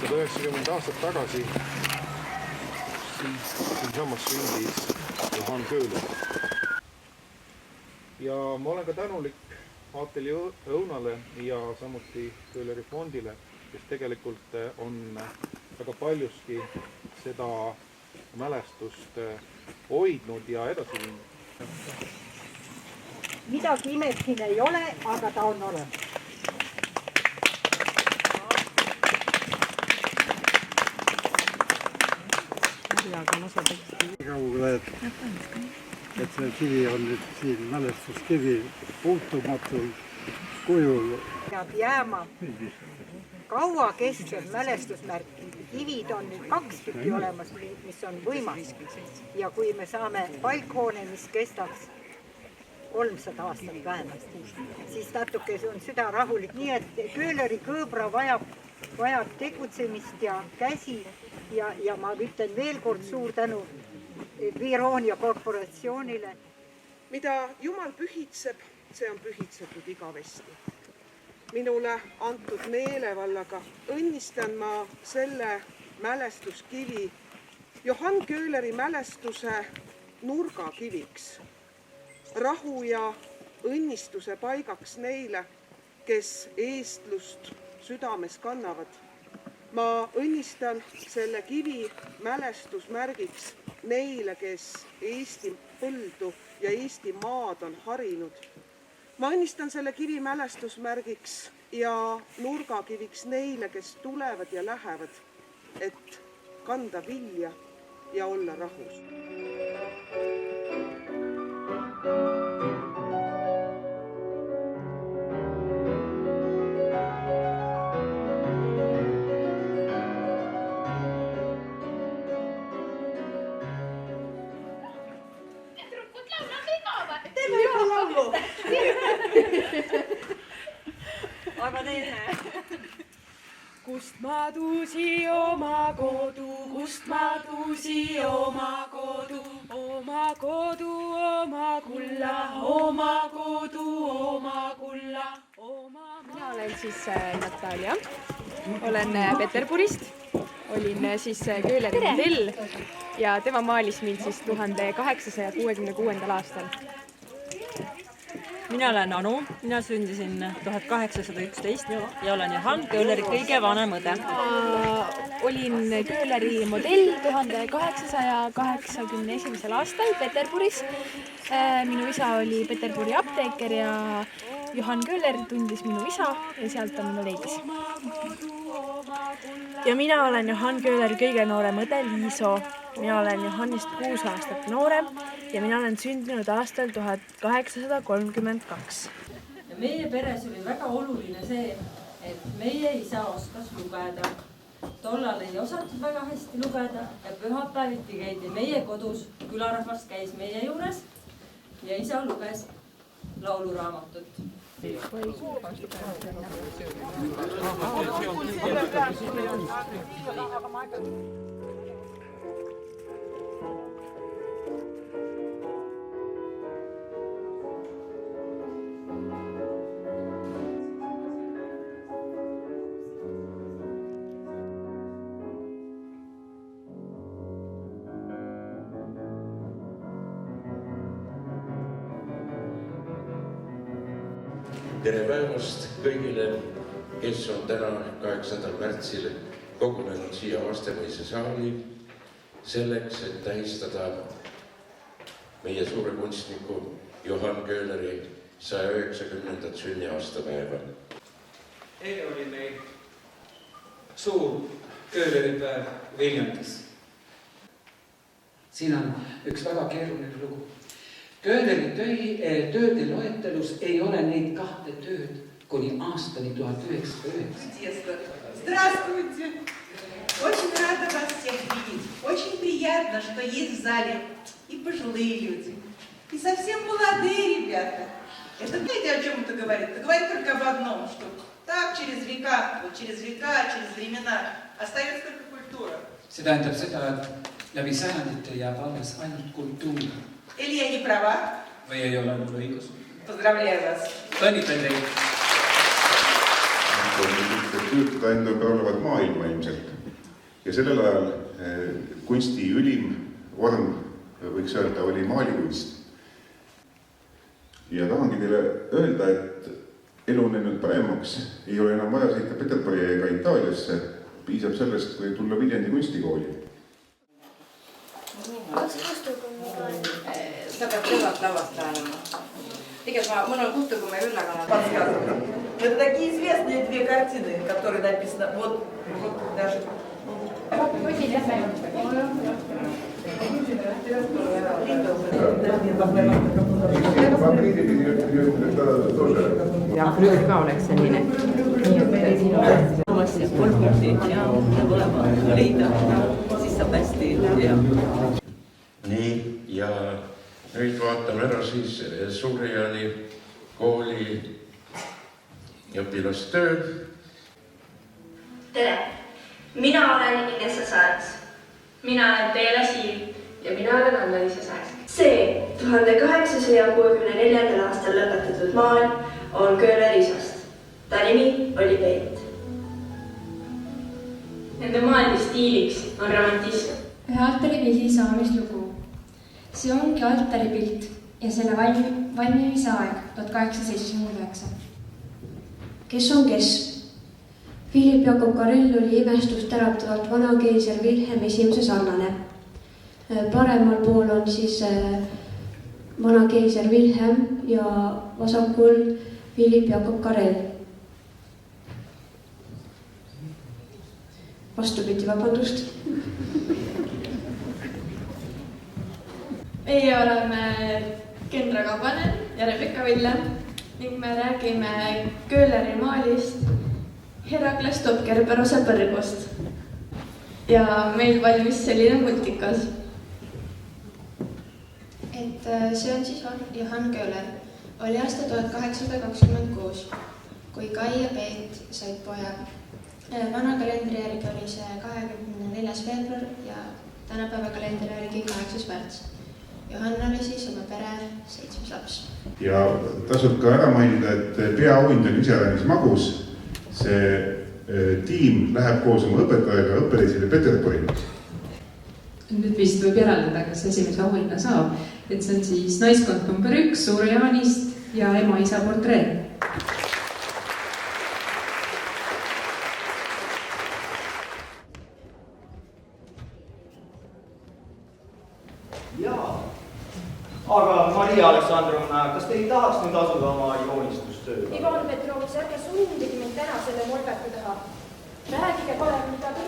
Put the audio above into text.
190 aastat tagasi siinsamas sündis Johan Köhler. Ja ma olen ka tänulik Aateli õunale ja samuti Köhleri fondile, kes tegelikult on väga paljuski seda mälestust hoidnud ja edasi viinud. Midagi imet siin ei ole, aga ta on olemas. Kaugele, et see kivi on nüüd siin mälestuskivi puutumatul kujul. Peab jääma kaua kestev mälestusmärk. Kivid on nüüd 2 tükki olemas, mis on võimas. Ja kui me saame palkhoone, mis kestaks 300 aastat vähemasti, siis natuke on süda rahulik. Nii et Köhleri kõõbra vajab tegutsemist ja käsi ja ma ütlen veel kord suur tänu Vironia korporatsioonile. Mida Jumal pühitseb, see on pühitsetud igavesti. Minule antud meelevallaga õnnistan ma selle mälestuskivi Johan Köhleri mälestuse nurgakiviks, rahu ja õnnistuse paigaks neile, kes eestlust südames kannavad. Ma õnnistan selle kivi mälestusmärgiks neile, kes Eesti põldu ja Eesti maad on harinud. Ma õnnistan selle kivi mälestusmärgiks ja nurgakiviks neile, kes tulevad ja lähevad, et kanda vilja ja olla rahus. Aga teine. Kust ma tuusi oma kodu, kust ma tuusi oma kodu, oma kodu, oma kulla, oma kodu, oma kulla, oma... Mina olen siis Natalia, olen Peterburist, olin siis Köhleri modell ja tema maalis mind siis 1866. aastal. Mina olen Anu, mina sündisin 1811 ja olen Johan Köhleri kõige vanem õde. Olin Köhleri modell 1881. aastal Peterburis. Minu isa oli Peterburi apteeker ja Johan Köhler tundis minu isa ja sealt ta minu leidis. Ja mina olen Johan Köhleri kõige noorem õde Liiso. Mina olen Johannist 6 aastat noorem ja mina olen sündinud aastal 1832. Ja meie peres oli väga oluline see, et meie isa oskas lugeda. Tollal ei osatud väga hästi lugeda ja pühapäeviti käidi meie kodus, külarahvas käis meie juures ja isa luges lauluraamatut. Tere päevast kõigile, kes on täna 8. märtsil kogunenud siia Vastemõisa saali selleks, et tähistada meie suure kunstniku Johan Köhleri 190. sünniaastapäeva. Eile oli meil suur Köhleri päev Viljandis. Siin on üks väga keeruline lugu. Köhleri tööde loetelus ei ole neid 2 tööd kuni aastani 1909. Здравствуйте! Очень рада вас всех видеть. Очень приятно, что есть в зале и пожилые люди, и совсем молодые ребята. Это знаете, о чем это говорит? Это говорит только об одном, что так через века, через времена остается только культура. See tähendab seda, et läbi sajandite jääb alles ainult kultuur. Или я не права? Või ei ole mul õigus? Поздравляю вас. Õnnitlen teid. kujutada enda ümber olevat maailma ilmselt. Ja sellel ajal kunsti ülim vorm, võiks öelda, oli maalikunst. Ja tahangi teile öelda, et elu on läinud paremaks, ei ole enam vaja sõita Peterburi ega Itaaliasse, piisab sellest, kui tulla Viljandi kunstikooli. Sa pead kõvalt lavast läänema. Tegelikult mul on kuhtu, kui me üllaga подсказывать. Это такие известные две картины, которые написаны вот даже. Ja flööd ka oleks selline. Nii et siin on kolm punkti ja peab olema leida, siis saab hästi hea. Nii, ja nüüd vaatame ära siis Suurjani kooli õpilastöö. Tere! Mina olen Inessa Saareks. Mina olen Teele Siim. Ja mina olen Anna-Liisa Saareks. See 1864. aastal lõpetatud maal on Köhleri isast. Ta nimi oli Peet. Nende maalide stiiliks on romantism. Ühe altaripildi saamislugu. See ongi altaripilt ja selle valmimise aeg 1879. Kes on kes? Philipp Jakob Karell oli imestust äratavalt vana keiser Wilhelm I sarnane. Paremal pool on siis vana keiser Wilhelm ja vasakul Philipp Jakob Karell. Vastupidi, vabandust. Meie oleme Kendra Kabanen ja Rebecca Ville ning me räägime Köhleri maalist Herakles Topkerperose põrgust. Ja meil valmis selline multikas. See on siis Johan Köhler. Oli aasta 1826, kui Kai ja Peet said poja. Vana kalendri järgi oli see 24. veebruar ja tänapäeva kalendri järgi 8. märts. Johan oli siis oma pere 7. laps. Ja tasub ka ära mainida, et peaauhind on iseäranis magus. See tiim läheb koos oma õpetajaga õppereisile Peterburi. Nüüd vist võib järeldada, kas esimese auhinna saab, et see on siis naiskond number 1 Suurjaanist ja ema-isa portree. Jaa, aga Maria Aleksandrovna, kas te ei tahaks nüüd asuda oma joonistustööga? Ivan Petrovs, ärge sundigi mind täna selle molbeku taha. Räägige parem, mida te